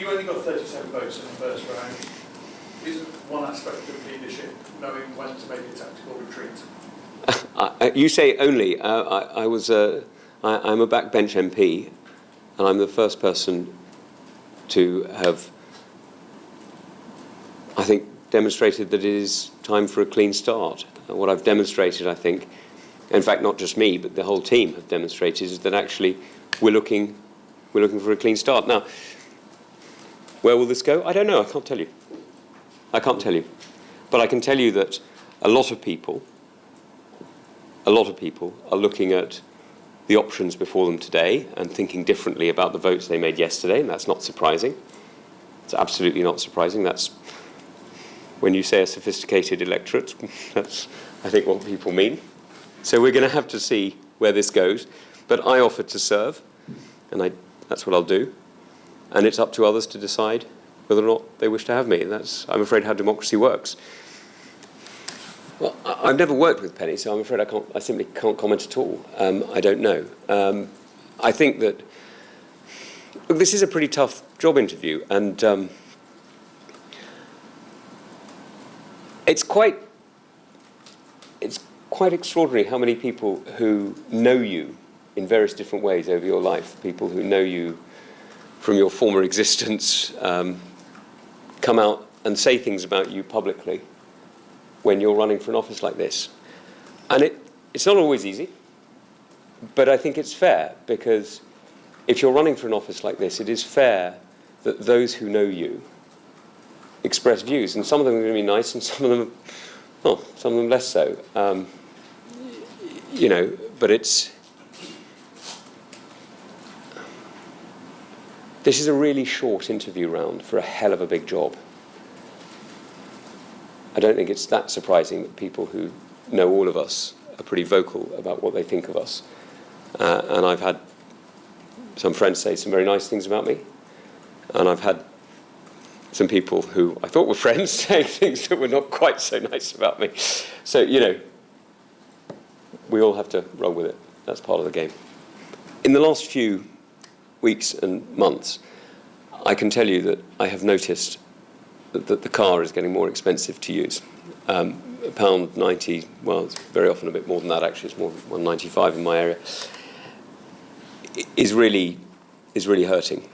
You only got 37 votes in the first round. Isn't one aspect of leadership knowing when to make a tactical retreat? You say only. I'm a backbench MP, and I'm the first person to have, I think, demonstrated that it is time for a clean start. What I've demonstrated, I think, in fact, not just me, but the whole team have demonstrated, is that actually we're looking for a clean start. Now, where will this go? I don't know. I can't tell you. But I can tell you that a lot of people are looking at the options before them today and thinking differently about the votes they made yesterday, and that's not surprising. It's absolutely not surprising. That's, when you say a sophisticated electorate, that's, I think, what people mean. So we're going to have to see where this goes. But I offered to serve, and that's what I'll do. And it's up to others to decide whether or not they wish to have me. And that's, I'm afraid, how democracy works. Well, I've never worked with Penny, so I'm afraid I simply can't comment at all. I don't know. I think that, look, this is a pretty tough job interview, and it's quite extraordinary how many people who know you in various different ways over your life, people who know you from your former existence, come out and say things about you publicly when you're running for an office like this. And it's not always easy, but I think it's fair, because if you're running for an office like this, it is fair that those who know you express views, and some of them are going to be nice, and some of them less so. You know, but this is a really short interview round for a hell of a big job. I don't think it's that surprising that people who know all of us are pretty vocal about what they think of us. And I've had some friends say some very nice things about me, and I've had some people who I thought were friends saying things that were not quite so nice about me. So, you know, we all have to roll with it. That's part of the game. In the last few weeks and months, I can tell you that I have noticed that the car is getting more expensive to use. £1.90, well, it's very often a bit more than that, actually. It's more £1.95 in my area. Is really hurting,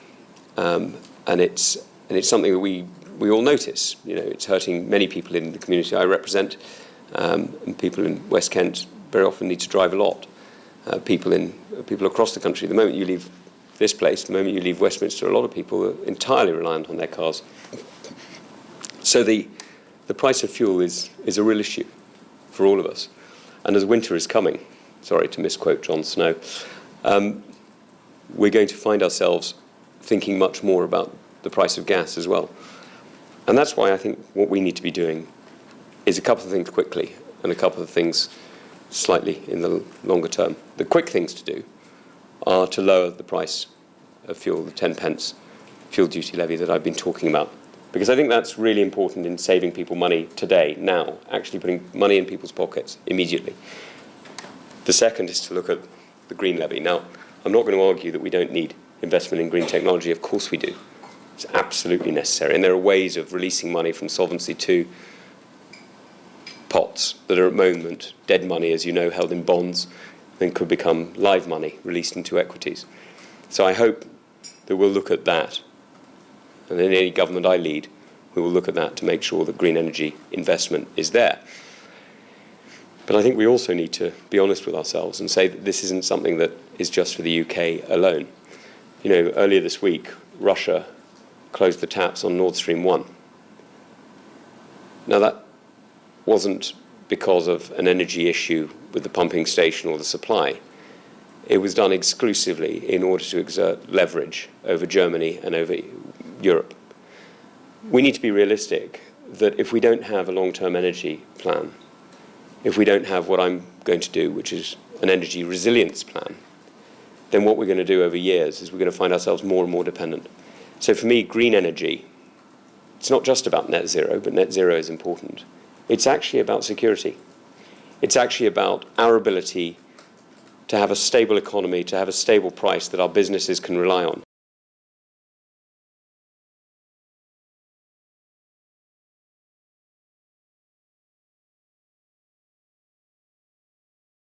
and it's something that we all notice. You know, it's hurting many people in the community I represent, and people in West Kent very often need to drive a lot. People across the country. The moment you leave this place, the moment you leave Westminster, a lot of people are entirely reliant on their cars. So the price of fuel is a real issue for all of us. And as winter is coming, sorry to misquote Jon Snow, we're going to find ourselves thinking much more about the price of gas as well. And that's why I think what we need to be doing is a couple of things quickly and a couple of things slightly in the longer term. The quick things to do are to lower the price of fuel, the 10 pence fuel duty levy that I've been talking about. Because I think that's really important in saving people money today, now, actually putting money in people's pockets immediately. The second is to look at the green levy. Now, I'm not going to argue that we don't need investment in green technology. Of course we do. It's absolutely necessary. And there are ways of releasing money from Solvency II pots that are at the moment dead money, as you know, held in bonds, then could become live money released into equities. So I hope that we'll look at that. And in any government I lead, we will look at that to make sure that green energy investment is there. But I think we also need to be honest with ourselves and say that this isn't something that is just for the UK alone. You know, earlier this week, Russia closed the taps on Nord Stream 1. Now, that wasn't because of an energy issue with the pumping station or the supply. It was done exclusively in order to exert leverage over Germany and over Europe. We need to be realistic that if we don't have a long-term energy plan, if we don't have what I'm going to do, which is an energy resilience plan, then what we're going to do over years is we're going to find ourselves more and more dependent. So for me, green energy, it's not just about net zero, but net zero is important. It's actually about security. It's actually about our ability to have a stable economy, to have a stable price that our businesses can rely on.